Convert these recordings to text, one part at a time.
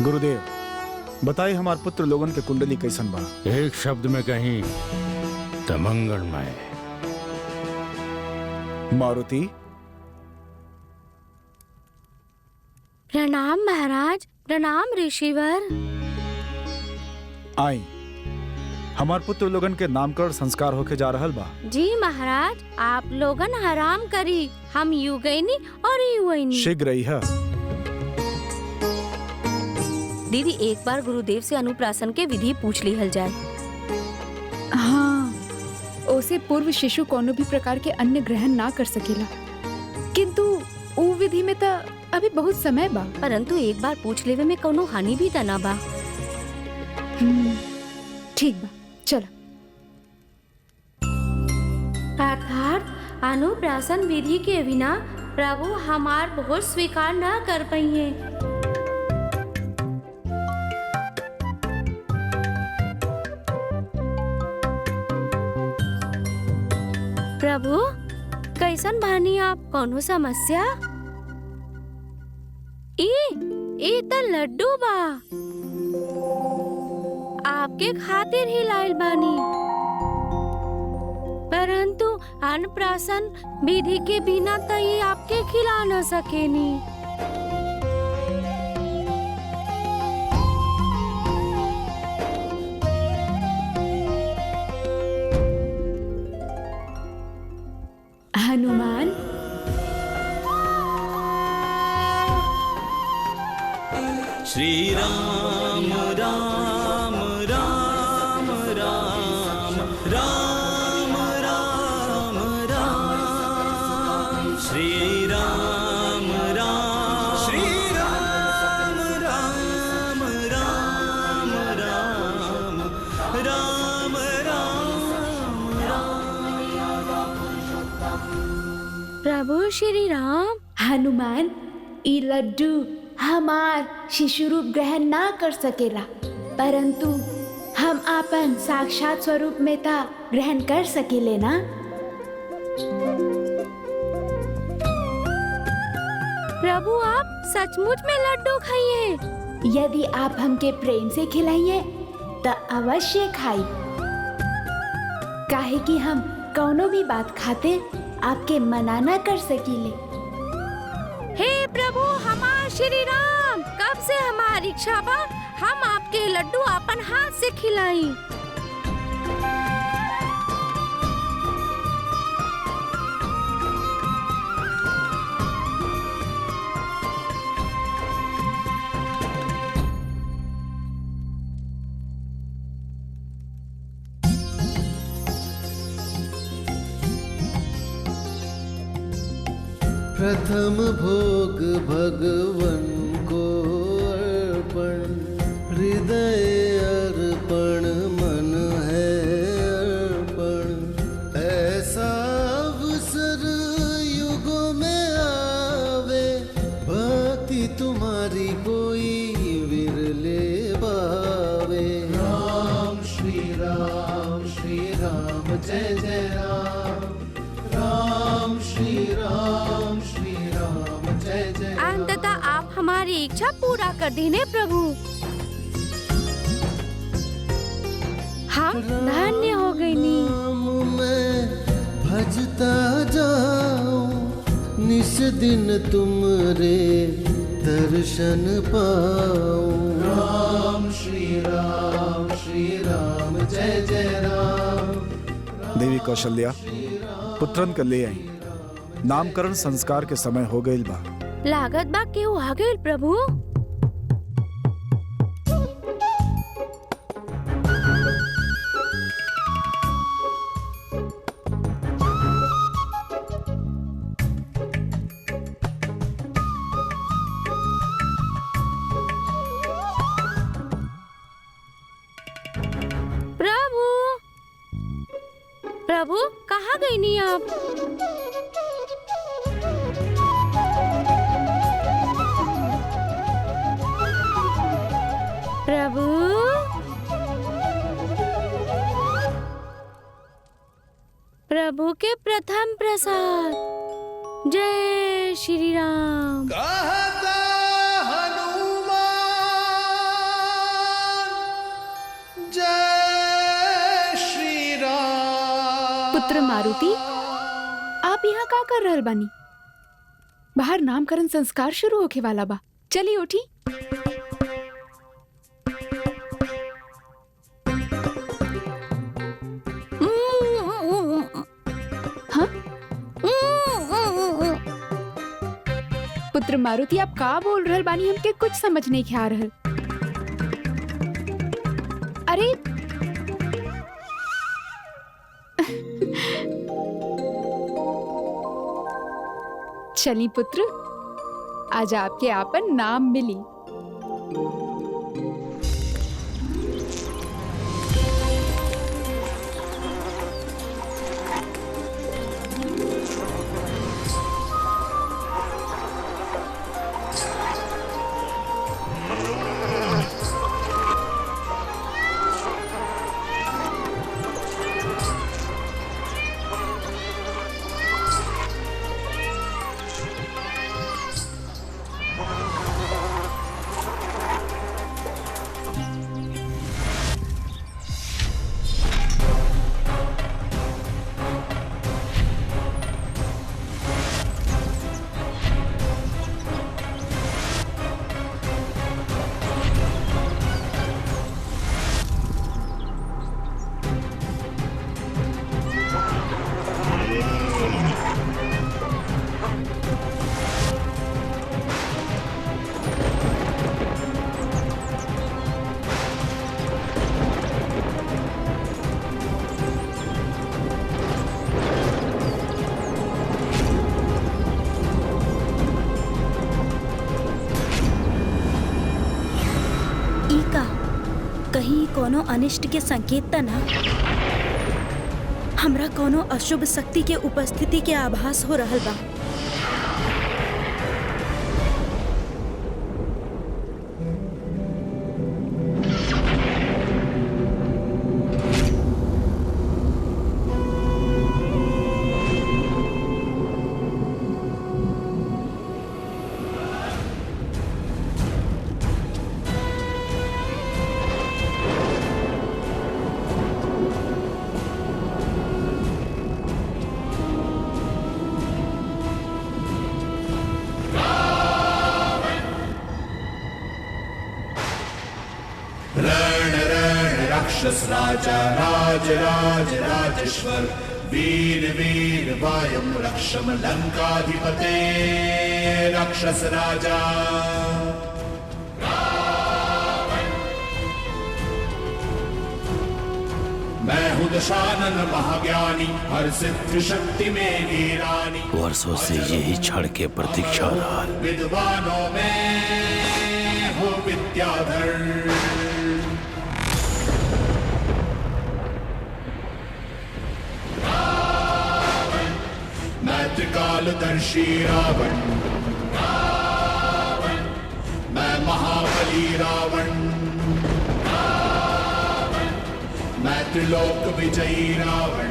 गुरुदेव, बताइए हमारे पुत्र लोगन के कुंडली कैसन बा? एक शब्द में कहीं तो मंगलमय। मारुति। प्रणाम महाराज, प्रणाम ऋषिवर। आई, हमार पुत्र लोगन के नामकरण संस्कार होके जा रहल बा। जी महाराज, आप लोगन आराम करी, हम यू गईनी और यू आईनी। शीघ्र ही है। दीदी, एक बार गुरुदेव से अनुप्राशन के विधि पूछ लिहल जाए। हाँ, ओसे पूर्व शिशु कोनो भी प्रकार के अन्न ग्रहण ना कर सकेला, किंतु ऊ विधि में तो अभी बहुत समय बा। परंतु एक बार पूछ लेवे में कोनो हानि भी तना बा। ठीक बा, चलो। अर्थात अनुप्राशन विधि के बिना प्रभु हमार भोज स्वीकार न कर पाइए। प्रभु, कैसन बानी आप? कोनो समस्या? ई त लड्डू बा, आपके खातिर ही लाइल बानी। परंतु अन्नप्राशन विधि के बिना त ये आपके खिला न सकेनी। हनुमान, श्री राम राम राम राम राम राम राम, श्री राम राम श्री राम राम राम राम राम राम। प्रभु श्री राम। हनुमान, ई लड्डू हमार शिशु रूप ग्रहण ना कर सकेला, परंतु हम आपन साक्षात स्वरूप में ता ग्रहण कर सकेले ना। प्रभु, आप सचमुच में लड्डू खाइए? यदि आप हमके प्रेम से खिलाइए तो अवश्य खाई, काहे कि हम कौनो भी बात खाते आपके मना ना कर सकीले। हे प्रभु हमार श्री राम, कब से हमारी इच्छा बा हम आपके लड्डू अपन हाथ से खिलाई। प्रथम भोग भगवन को अर्पण, हृदय अर्पण मन है अर्पण। ऐसा अवसर युगों में आवे, भक्ति तुम्हारी कोई विरले भावे। राम श्री राम जय जय राम, राम श्री राम जय जय। अंततः आप हमारी इच्छा पूरा कर दीने प्रभु, हम धन्य हो गए नी। मैं भजता जाऊं, निस दिन तुमरे दर्शन पाऊं। राम श्री राम जय जय राम। देवी कौशल्या, पुत्रन के ले आई। नामकरण संस्कार के समय हो गईल बा। लागत बा केहू आ गइल प्रभु। प्रभु, प्रभु कहाँ गई नी आप? प्रभु, प्रभु के प्रथम प्रसाद। जय श्री राम। कहता हनुमान मारुति, आप यहाँ का कर रहल बानी? बाहर नामकरण संस्कार शुरू होके वाला बा। चली उठी। हाँ? पुत्र मारुति, आप का बोल रहल बानी? हमके कुछ समझ नहीं आ रहल। अरे चली पुत्र, आज आपके आपन नाम मिली। कहीं कोनो अनिष्ट के संकेत त ना? हमरा कोनो अशुभ शक्ति के उपस्थिति के आभास हो रहल बा। राक्षस राजा राज राज राजेश्वर वीर वीर वायम रक्षम लंकाधिपते राक्षस राजा। मैं हूँ दशानन महाज्ञानी, हर सिद्ध शक्ति मेरी रानी। वर्षों से यही क्षण के प्रतीक्षा रहा। विद्वानों में हो विद्याधर, मैं त्रिकालदर्शी रावण, मैं महाबली रावण, मैं त्रिलोक विजयी रावण,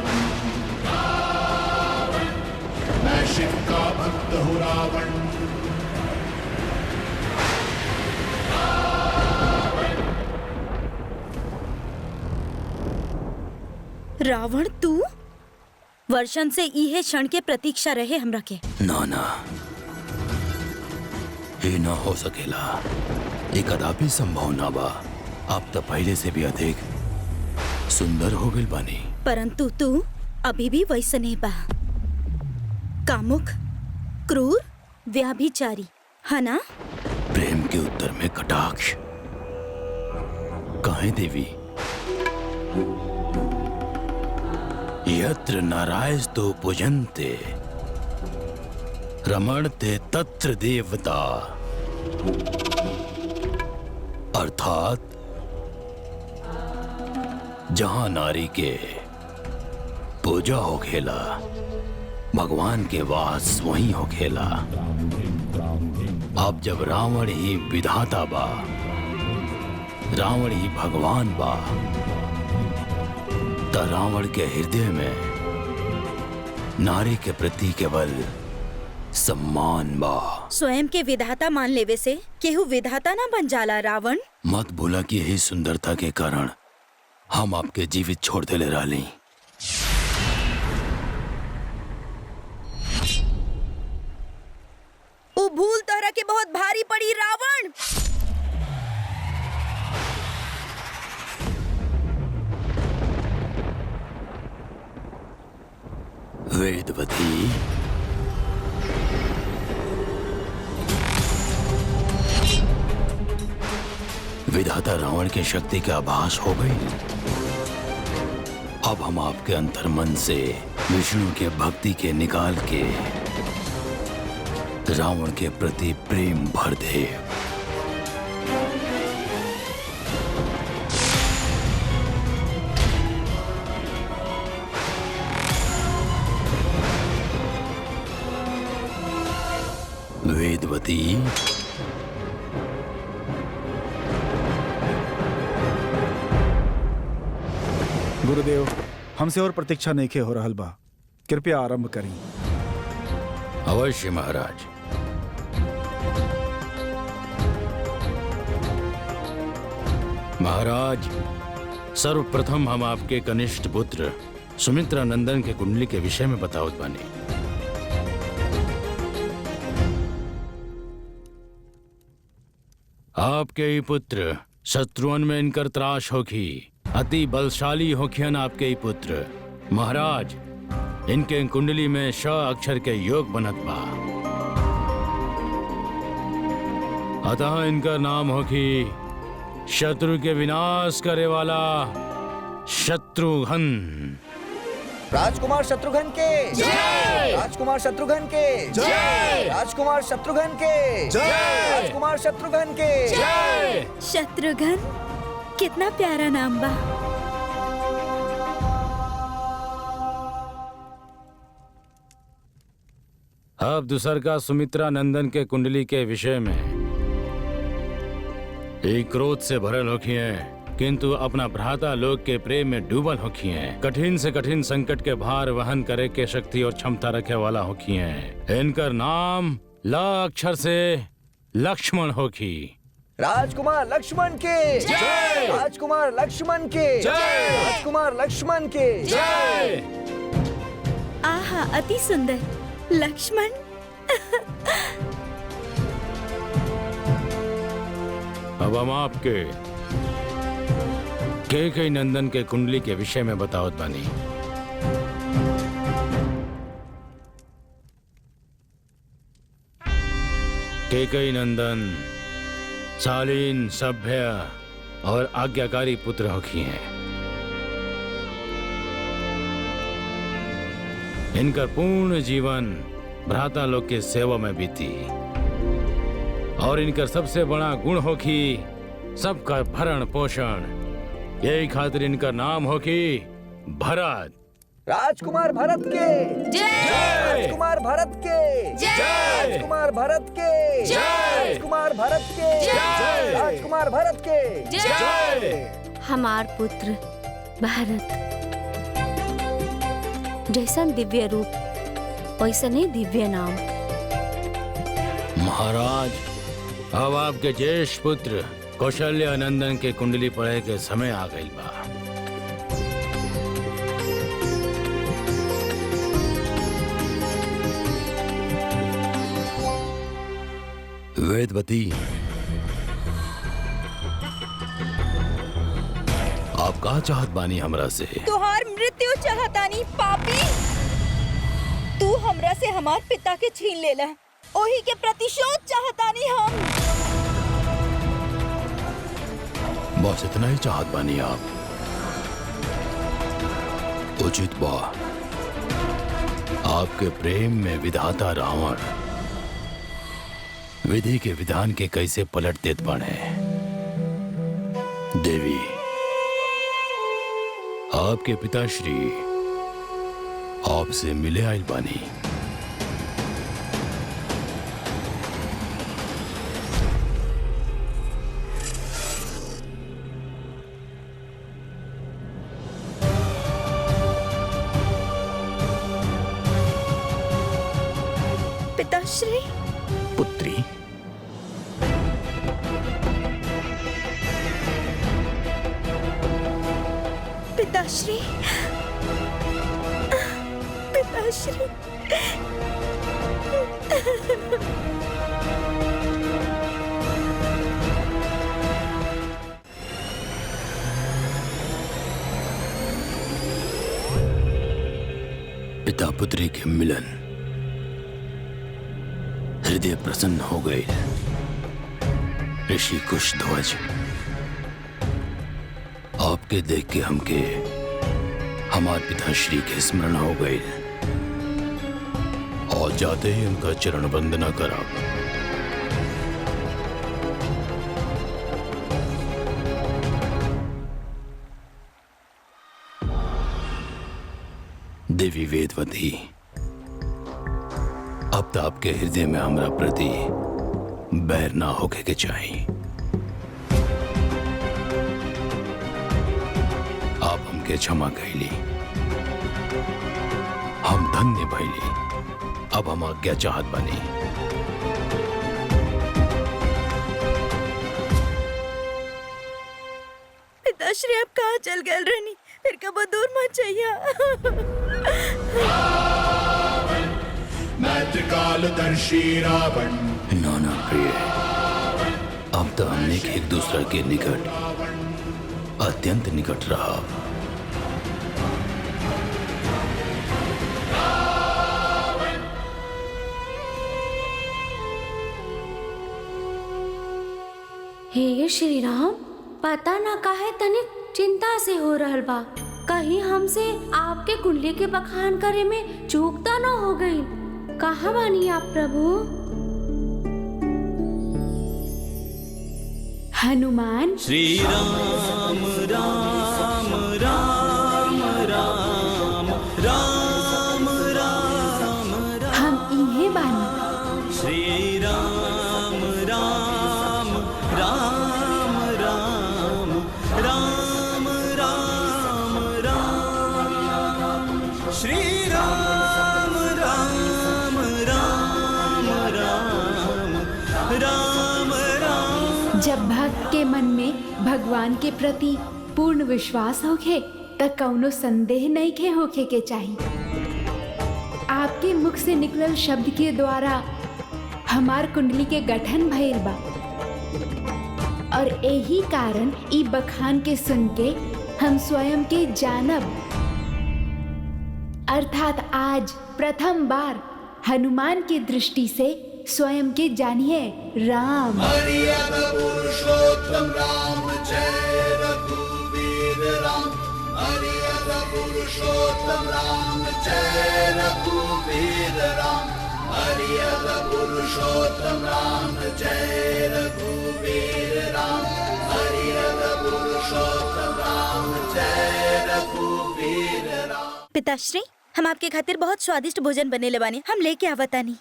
मैं शिव का भक्त हूँ रावण। रावण तू? वर्षन से इहे क्षण के प्रतीक्षा रहे हमरा के। ना ना, ये ना हो सकेला। ये कदापि संभव ना बा। आप तो पहले से भी अधिक सुंदर हो गइल बानी। परंतु तू अभी भी वैसे नहीं बा। कामुक, क्रूर, व्याभिचारी, है ना? प्रेम के उत्तर में कटाक्ष। काहे देवी? यत्र नारायस्तो पूजन्ते रमणते तत्र देवता। अर्थात जहां नारी के पूजा हो खेला, भगवान के वास वहीं हो खेला। अब जब रावण ही विधाता बा, रावण ही भगवान बा, तो रावण के हृदय में नारी के प्रति केवल सम्मान बा। स्वयं के विधाता मान लेवे से केहू विधाता ना बन जाला रावण। मत भूला कि यही सुंदरता के कारण हम आपके जीवित छोड़ देले रहली। विधाता रावण की शक्ति का आभास हो गई। अब हम आपके अंतर्मन से विष्णु के भक्ति के निकाल के रावण के प्रति प्रेम भर दे। वेदवती, गुरुदेव, हमसे और प्रतीक्षा नहीं हो रहल बा, कृपया आरंभ करी। अवश्य महाराज। महाराज, सर्वप्रथम हम आपके कनिष्ठ पुत्र सुमित्रा नंदन के कुंडली के विषय में बतावत बानी। आपके ही पुत्र शत्रुअन में इनकर त्राश होखी, अति बलशाली होखियन आपके ही पुत्र। महाराज, इनके कुंडली में श अक्षर के योग बनत बा, अतः इनका नाम होखी शत्रु के विनाश करे वाला शत्रुघ्न। राजकुमार शत्रुघ्न के जय। राजकुमार शत्रुघ्न के जय। राजकुमार शत्रुघ्न के जय। राजकुमार शत्रुघ्न के जय। शत्रुघ्न, कितना प्यारा नाम बा। अब दूसर का सुमित्रा नंदन के कुंडली के विषय में। एक क्रोध से भरल होखी है, किंतु अपना भ्राता लोग के प्रेम में डूबल होखी हैं। कठिन से कठिन संकट के भार वहन करे के शक्ति और क्षमता रखे वाला होखी हैं। इनका नाम ल अक्षर से लक्ष्मण होखी। राजकुमार लक्ष्मण के जय। राजकुमार लक्ष्मण के जय। राजकुमार लक्ष्मण के जय। आहा, अति सुंदर लक्ष्मण। अब हम आपके कैकेयी नंदन के कुंडली के विषय में बतावत बानी। कैकेयी नंदन शालीन, सभ्य और आज्ञाकारी पुत्र होखी हैं। इनका पूर्ण जीवन भ्राता लोग के सेवा में बीती और इनका सबसे बड़ा गुण होखी सबका भरण पोषण। यही खातिर इनका नाम होखी भरत। राजकुमार भरत के जय। राजकुमार भरत के जय। राजकुमार भरत के जय। राजकुमार भरत के जय। राजकुमार भरत के जय। हमार पुत्र भारत, जैसन दिव्य रूप वैसने दिव्य नाम। महाराज, अब आपके ज्येष्ठ पुत्र कौशल्य नंदन के कुंडली पढ़े के समय आ गई बा। वेदवती, आप का चाहत बानी हमरा से? तुहार मृत्यु चाहतानी पापी। तू हमरा से हमार पिता के छीन लेला, ओही के प्रतिशोध चाहतानी हम। बस इतना ही चाहत बानी आप? उचित बा, आपके प्रेम में विधाता रावण विधि के विधान के कैसे पलट देत बाने। देवी, आपके पिताश्री आपसे मिले आइल बानी। पिताश्री, पुत्री, पिताश्री, पिताश्री। पिता पुत्री के मिलन, हृदय प्रसन्न हो गए। ऋषि कुशध्वज आपके देख के हमके हमार पिताश्री के स्मरण हो गई और जाते ही उनका चरण वंदना करा। देवी वेदवती, अब तो आपके हृदय में हमरा प्रति बैर ना होके के चाहिए। आप हमके क्षमा कैली, हम धन्य भैली। अब हम आज्ञा चाहत बनी। पिताश्री आप कहाँ चल गए रानी? फिर कब दूर मत चाहिए। मैत्रिकालदर्शी रावण। नाना प्रिय, अब तो हमने एक दूसरे के निकट, अत्यंत निकट रहा। हे श्री राम, पता ना काहे तनिक चिंता से हो रहल बा। कहीं हमसे आपके कुंडली के बखान करे में चूकता न हो गई। कहाँ बानी आप प्रभु? हनुमान। श्री राम राम राम राम राम राम हम इन्हें बानी। श्री राम राम राम राम राम राम राम श्री राम राम राम राम राम राम। जब भक्त के मन में भगवान के प्रति पूर्ण विश्वास होखे त कौनो संदेह नहीं के होखे के चाहिए। आपके मुख से निकलल शब्द के द्वारा हमार कुंडली के गठन भइल बा और यही कारण ई बखान के सुन के हम स्वयं के जानब, अर्थात आज प्रथम बार हनुमान की दृष्टि से स्वयं के जानिए राम। मर्याद पुरुषोत्तम राम जय रघुवीर राम। मर्याद पुरुषोत्तम राम जय रघुवीर राम। मर्याद पुरुषोत्तम राम जय रघुवीर राम। मर्याद पुरुषोत्तम राम जय रघुवीर राम। पिताश्री, हम आपके खातिर बहुत स्वादिष्ट भोजन बनेले बानी, हम लेके आवतानी।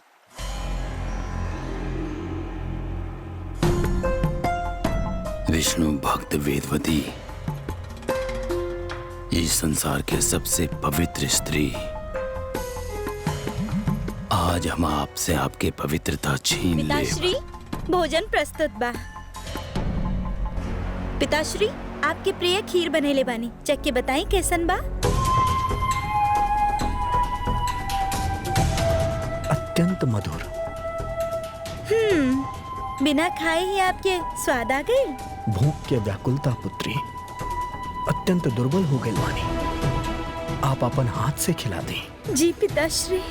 विष्णु भक्त वेदवती, इस संसार के सबसे पवित्र स्त्री, आज हम आपसे आपके पवित्रता छीन ले। पिताश्री, भोजन प्रस्तुत बा। पिताश्री, आपके प्रिय खीर बनेले बानी, चख के बताएं कैसन बा? अत्यंत मधुर। बिना खाए ही आपके स्वाद आ गई। भूख के व्याकुलता पुत्री, अत्यंत दुर्बल हो गई मानी। आप अपन हाथ से खिला दें। जी पिताश्री।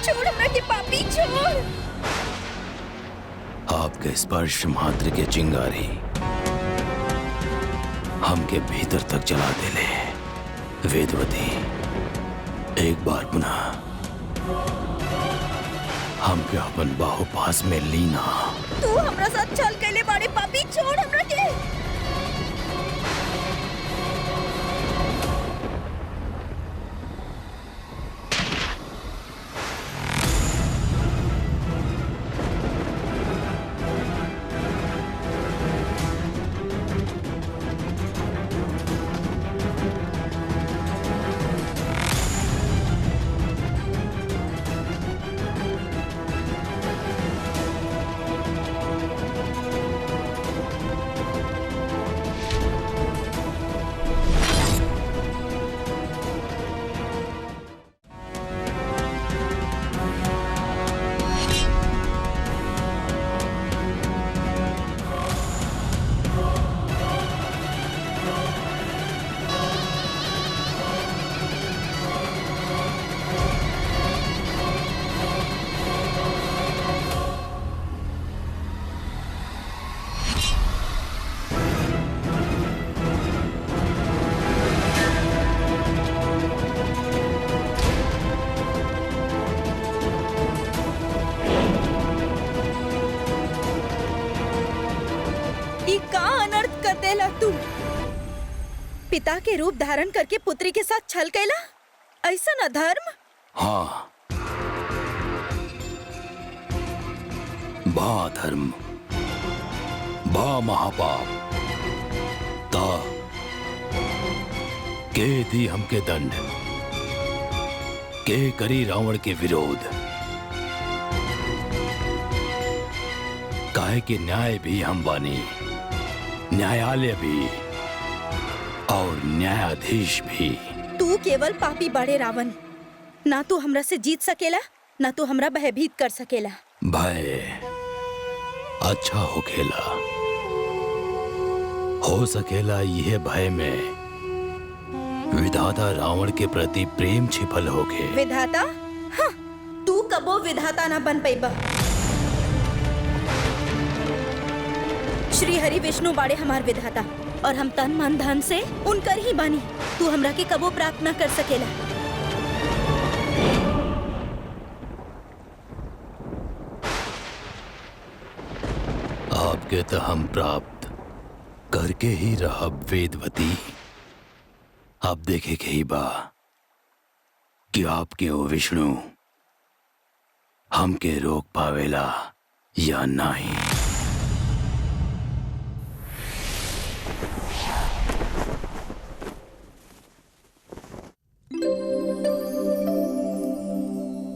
छोड़ हमरा के पापी, छोड़। आपके स्पर्श मात्र के चिंगारी हमके भीतर तक जला देले। वेदवती, एक बार पुनः हमके अपन बाहुपास में लीना। तू हमरा साथ छल कैले बाड़े पापी, छोड़ हमरा के। ई का अनर्थ कर देला तू? पिता के रूप धारण करके पुत्री के साथ छल कैला, ऐसा न धर्म? हाँ, बा धर्म, बा महापाप। ता के दी हमके दंड, के करी रावण के विरोध। काहे कि न्याय भी हम बानी, न्यायालय भी और न्यायाधीश भी। तू केवल पापी बड़े रावण, ना तू हमरा से जीत सकेला, ना तू हमरा भयभीत कर सकेला। भय अच्छा हो खेला, हो सकेला यह भय में विधाता रावण के प्रति प्रेम छिपल होके। विधाता? हाँ, तू कबो विधाता ना बन पैबा। श्री हरि विष्णु बाड़े हमार विधाता और हम तन मन धन से उनकर ही बानी। तू हमरा के कबो प्राप्त ना कर सकेला। आपके तो हम प्राप्त करके ही रहब वेदवती। आप देखे के ही बा कि आपके वो विष्णु हमके रोक पावेला या नहीं।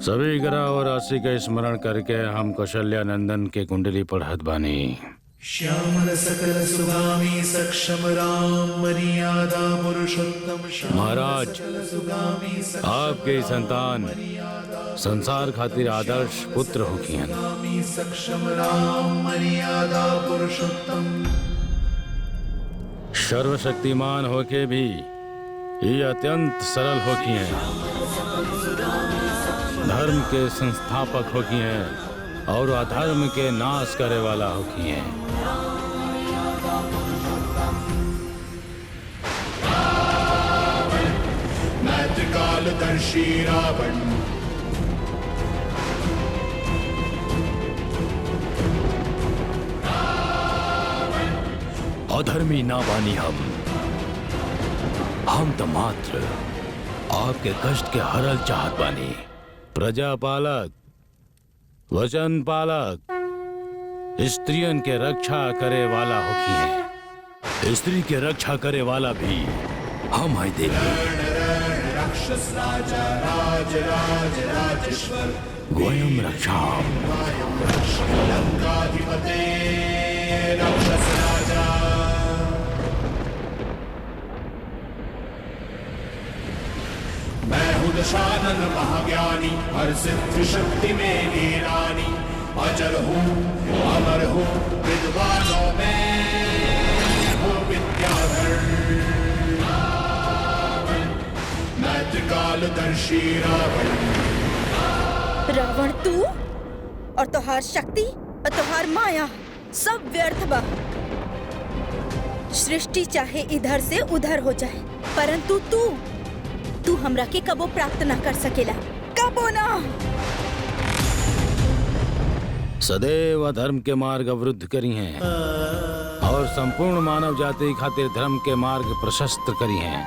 सभी ग्रह और राशि का स्मरण करके हम कौशल्या नंदन के कुंडली पढ़त बानी। श्यामल सकल सुगामी सक्षम राम मर्यादा पुरुषोत्तम। महाराज, आपके संतान संसार खातिर आदर्श पुत्र होखियन। सक्षम राम मर्यादा पुरुषोत्तम। सर्वशक्तिमान होके भी ये अत्यंत सरल होखियन। धर्म के संस्थापक होखियन और अधर्म के नाश करे वाला होखियन। कालदर्शी रावण। अधर्मी ना बानी हम तो मात्र आपके कष्ट के हरल चाहत बानी। प्रजापालक, वचन पालक, स्त्रियन के रक्षा करे वाला होखियन। स्त्री के रक्षा करे वाला भी हम है देवी। राक्षस राजा राज राज राजेश्वर। गोयम रक्षाम। लंकाधिपते राक्षस राजा। मैं हूँ दशानन महाज्ञानी, हर सिद्ध शक्ति मेरी रानी। अजर हूँ अमर हूँ, विद्वानों में हूँ विद्याधर। मैं त्रिकालदर्शी रावण। रावण तू और तोहार शक्ति और तोहार माया सब व्यर्थ बा। सृष्टि चाहे इधर से उधर हो जाए, परंतु तू हमरा के कबो प्राप्त ना कर सकेला, कबो ना। सदैव धर्म के मार्ग अवरुद्ध करी हैं और संपूर्ण मानव जाति खातिर धर्म के मार्ग प्रशस्त करी हैं।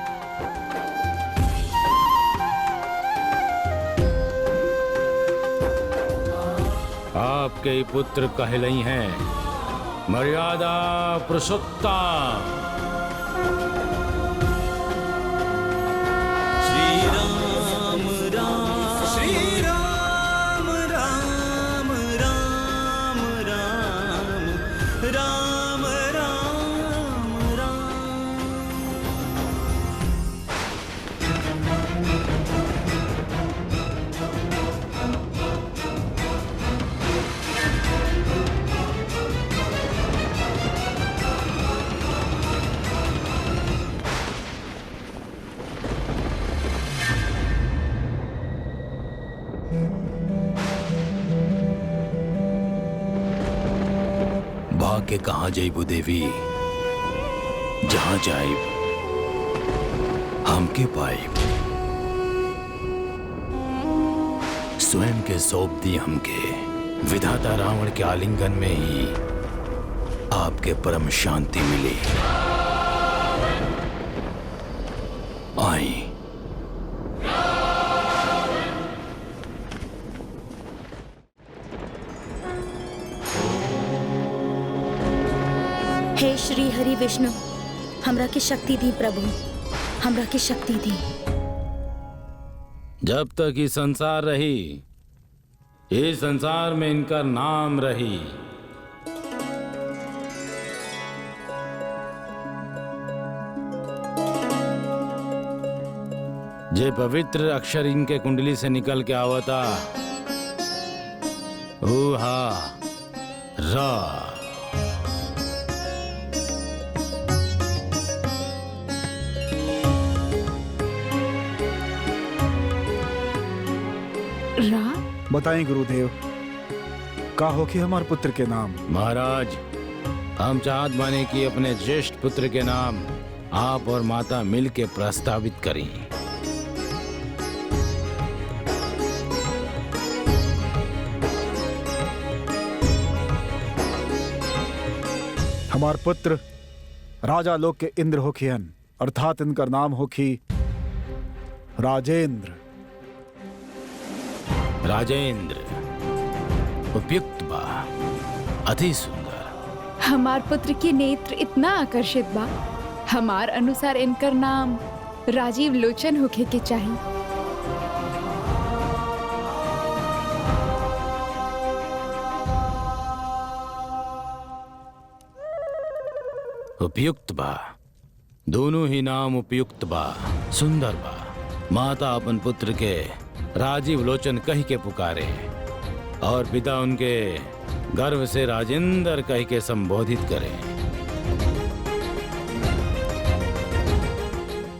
आपके पुत्र कहलई हैं मर्यादा पुरुषोत्तम। श्री राम राम श्री राम राम राम राम राम राम राम। भाग्य कहाँ जाइबू देवी, जहाँ जाइब हमके पाइब। स्वयं के सौंप दी हमके, विधाता रावण के आलिंगन में ही आपके परम शांति मिली। आई। हे श्री हरि विष्णु, हमरा की शक्ति दी प्रभु, हमरा की शक्ति दी। जब तक ये संसार रही, इस संसार में इनका नाम रही। जे पवित्र अक्षर इनके कुंडली से निकल के आवता, ऊहा रा। बताएं गुरुदेव, का हो कि हमारे पुत्र के नाम? महाराज, हम चाहत बाने कि अपने ज्येष्ठ पुत्र के नाम आप और माता मिल के प्रस्तावित करें। हमार पुत्र राजा लोक के इंद्र होखियन, अर्थात इनका नाम होखी राजेंद्र। राजेंद्र उपयुक्त बा, अति सुंदर। हमार पुत्र के नेत्र इतना आकर्षित बा, हमार अनुसार इनकर नाम राजीव लोचन होखे के चाहिए। उपयुक्त बा, दोनों ही नाम उपयुक्त बा, सुंदर बा। माता अपन पुत्र के राजीव लोचन कह के पुकारे और पिता उनके गर्व से राजेंद्र कह के संबोधित करे।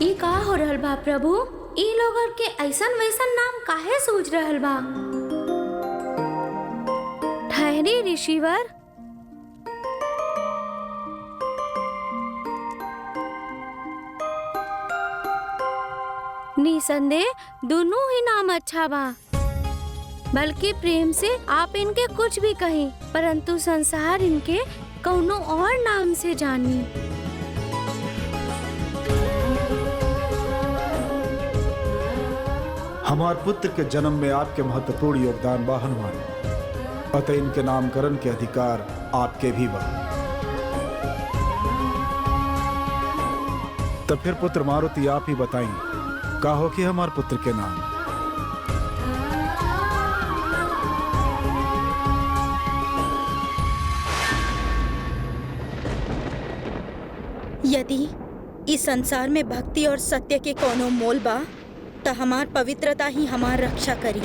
ई का हो रहल बा प्रभु? ई लोगन के ऐसन वैसन नाम काहे सूझ रहल बा? ठहरी ऋषिवर, निसंदेह दोनों ही नाम अच्छा बा, बल्कि प्रेम से आप इनके कुछ भी कहीं, परंतु संसार इनके कौनो और नाम से जानी। हमार पुत्र के जन्म में आपके महत्वपूर्ण योगदान बा हनुमान, अतः इनके नामकरण के अधिकार आपके भी बा। तो फिर पुत्र मारुति आप ही बताएं, का हो कि हमार पुत्र के नाम? यदि इस संसार में भक्ति और सत्य के कोनो मोल बा, तो हमार पवित्रता ही हमार रक्षा करी।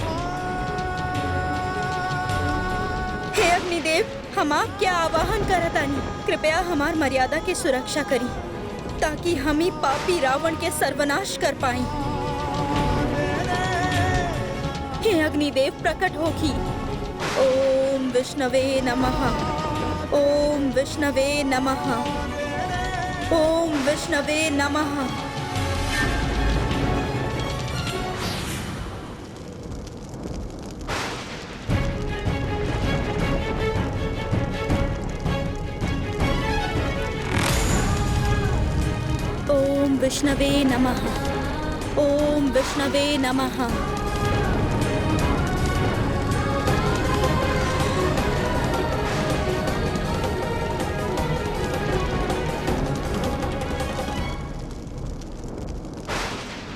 हे अग्निदेव, हम आपके आवाहन करतानी, कृपया हमार मर्यादा की सुरक्षा करी, ताकि हम ही पापी रावण के सर्वनाश कर पाएं। हे अग्निदेव, प्रकट होखी। ओम विष्णवे नमः, ओम विष्णवे नमः, ओम विष्णवे नमः। ओम विष्णवे नमः, ओम विष्णवे नमः।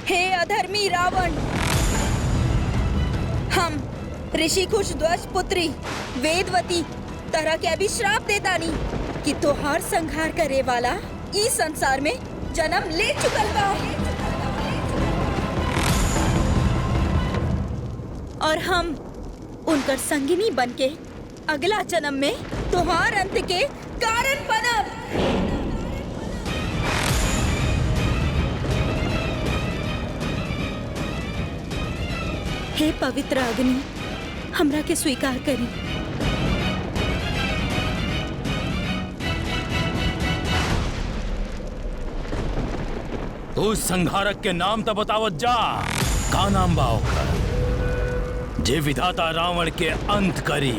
हे अधर्मी रावण, हम ऋषि कुश ध्वज पुत्री वेदवती तरह के अभिश्राप देतानी कि तोहार संहार करे वाला इस संसार में जन्म ले चुकल बा, और हम उनकर संगिनी बनके अगला जन्म में तोहार अंत के कारण बनब। हे पवित्र अग्नि, हमरा के स्वीकार करी। उस संहारक के नाम तो बतावत जा, का नाम बा ओकर, जे विधाता रावण के अंत करी।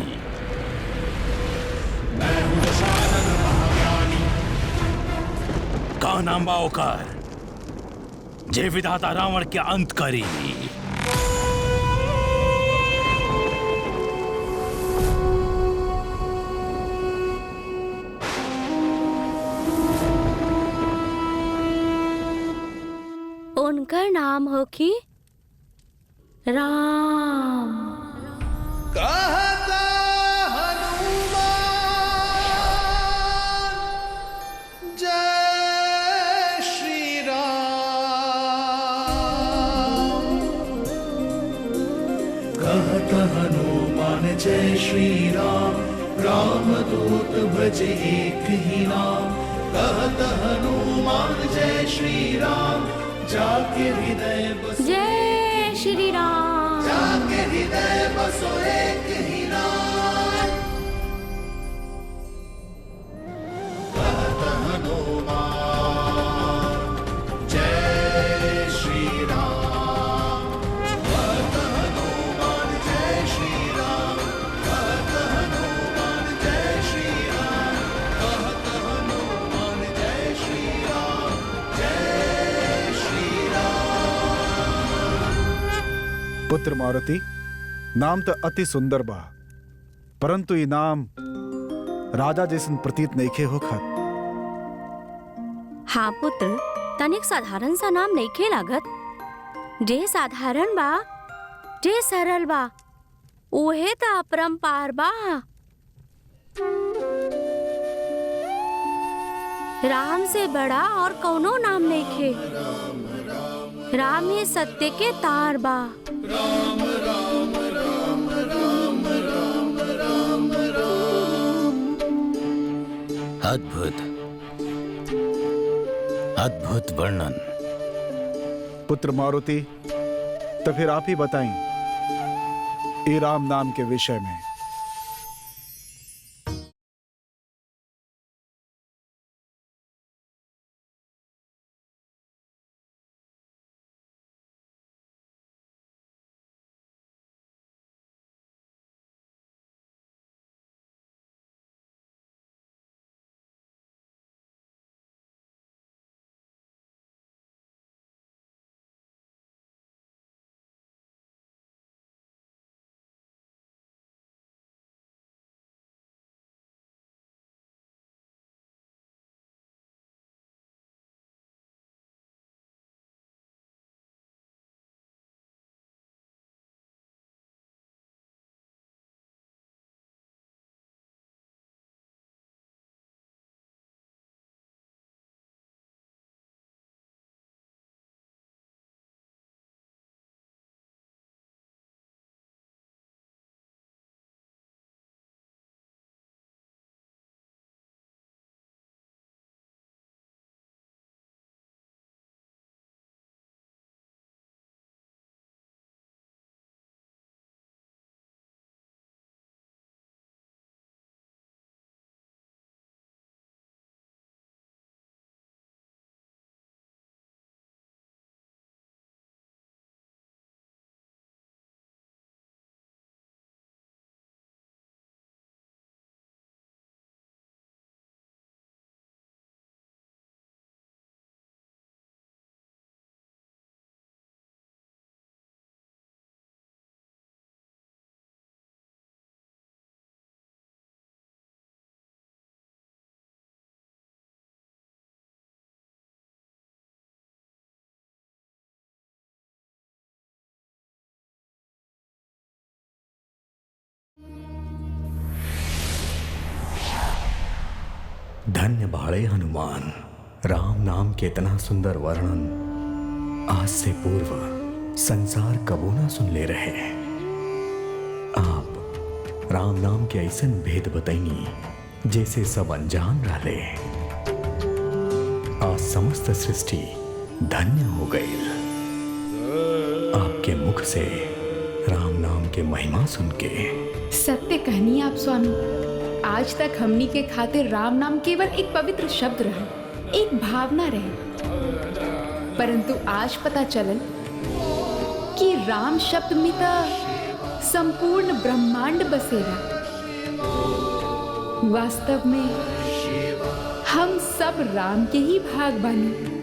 मैं हूँ दशानन का नाम बा ओकर जे विधाता रावण के अंत करी। उनका नाम हो कि राम। कहता हनुमान जय श्री राम। कहत हनुमान जय श्री राम, राम दूत भजे एक ही नाम। कहत हनुमान जय श्री राम, जाके हृदय बसो जय श्री राम। जाके हृदय बसो एक ही नाम। कहत हनुमान जय श्री राम। कहत हनुमान जय श्री राम। कहत हनुमान जय श्री राम। कहत हनुमान जय श्री राम। जय श्री पुत्र मारुति, नाम तो अति सुंदर बा, परंतु ये नाम राजा जैसन प्रतीत नइखे होखत। हाँ पुत्र, तनिक साधारण सा नाम नइखे लागत। जे साधारण बा, जे सरल बा, उहे त अपरंपार बा। राम से बड़ा और कौनो नाम नइखे। राम ही सत्य के तार बा। अद्भुत अद्भुत वर्णन। पुत्र मारुति, तो फिर आप ही बताएं ये राम नाम के विषय में। धन्य बाड़े हनुमान, राम नाम के इतना सुंदर वर्णन आज से पूर्व संसार कबो ना सुन ले रहे। आप राम नाम के ऐसन भेद बताइनी जैसे सब अनजान रहले। आज समस्त सृष्टि धन्य हो गई आपके मुख से राम नाम के महिमा सुन के। सत्य कहनी आप स्वामी, आज तक हमनी के खातिर राम नाम केवल एक पवित्र शब्द रहा, एक भावना रहे, परंतु आज पता चलल कि राम शब्द में तो संपूर्ण ब्रह्मांड बसेला। वास्तव में हम सब राम के ही भाग बानी।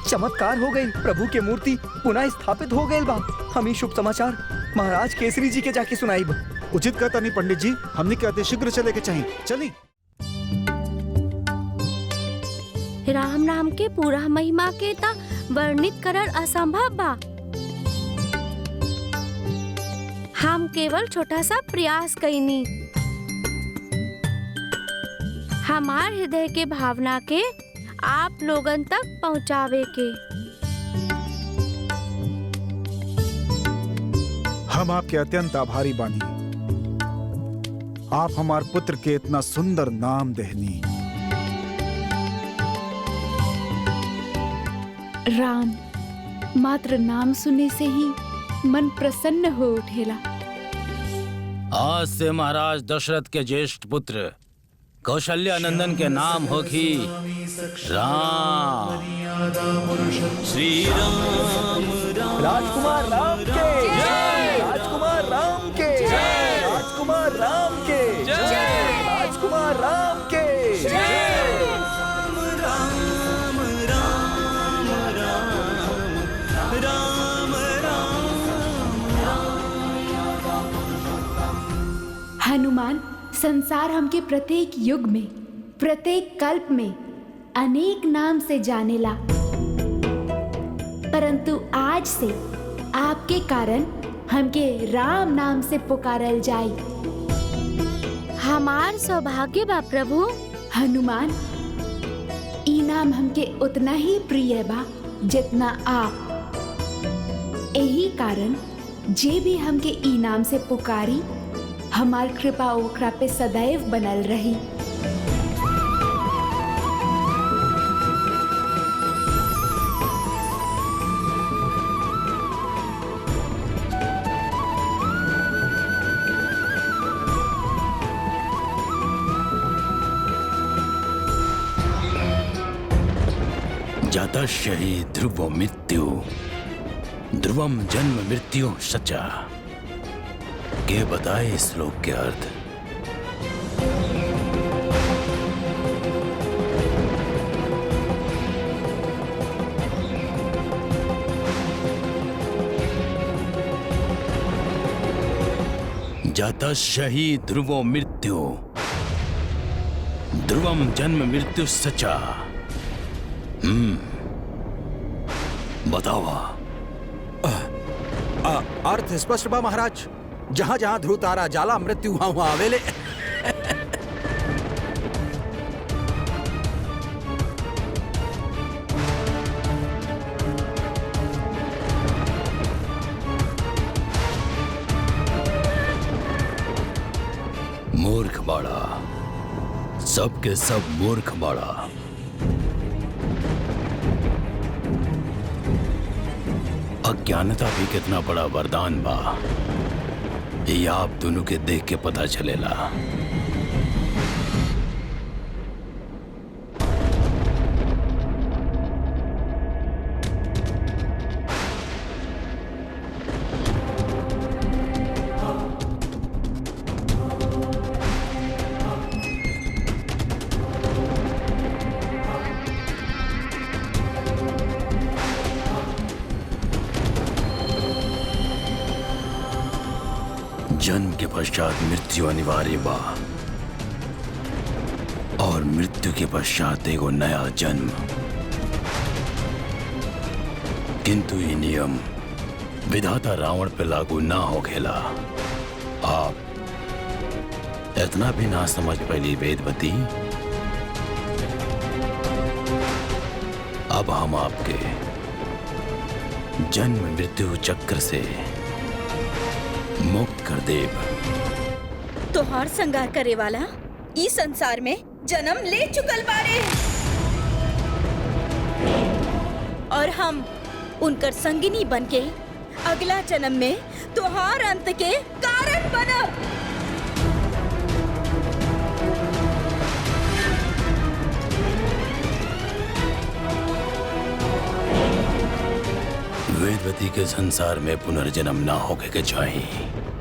चमत्कार हो गई, प्रभु के मूर्ति पुनः स्थापित हो गई बा। हम ही शुभ समाचार महाराज केसरी जी के जाके सुनाई बा। उचित कहता नहीं पंडित जी, हमने क्या अति शीघ्र चले के चाहिए। चली। राम नाम के पूरा महिमा के ता वर्णित करल असंभव बा। हम केवल छोटा सा प्रयास कईनी। हमार हृदय के भावना के आप लोगन तक पहुँचावे के। हम आपके अत्यंत आभारी बानी। आप हमार पुत्र के इतना सुंदर नाम देहनी। राम मात्र नाम सुनने से ही मन प्रसन्न हो उठेला। आज से महाराज दशरथ के ज्येष्ठ पुत्र कौशल्या नंदन के नाम होगी राम। श्री राम राजकुमार राम के जय, राजकुमार राम के जय, राजकुमार राम के जय, राजकुमार राम के जय। हनुमान, संसार हमके प्रत्येक युग में, प्रत्येक कल्प में अनेक नाम से जानेला, परंतु आज से आपके कारण हमके राम नाम से पुकारल जाई। हमार सौभाग्य बा प्रभु। हनुमान, ई नाम हमके उतना ही प्रिय बा जितना आप। यही कारण जे भी हमके ई नाम से पुकारी, हमार कृपा ओकरा पे सदैव बनल रही। जातस्य हि ध्रुवो मृत्यु ध्रुवम जन्म मृत्यु सचा। के बताए इस श्लोक के अर्थ। जातस्य हि ध्रुवो मृत्यु ध्रुवम जन्म मृत्यु सचा। बतावा। अर्थ स्पष्ट बा महाराज। जहां जहां ध्रुव तारा जाला मृत्यु वहां वहां आवेले। मूर्ख बाड़ा, सबके सब मूर्ख बाड़ा। अज्ञानता भी कितना बड़ा वरदान बा, ये आप दोनों के देख के पता चलेला। जन्म के पश्चात मृत्यु अनिवार्य बा और मृत्यु के पश्चात एगो नया जन्म। किंतु ये नियम विधाता रावण पे लागू ना होखेला। आप इतना भी ना समझ पैली वेदवती। अब हम आपके जन्म मृत्यु चक्र से मुक्त कर देव। तोहार संगार करे वाला इस संसार में जन्म ले चुकल बारे और हम उनकर संगिनी बनके अगला जन्म में तोहार अंत के कारण बनब। वेदवती के संसार में पुनर्जन्म ना होके के चाहिए।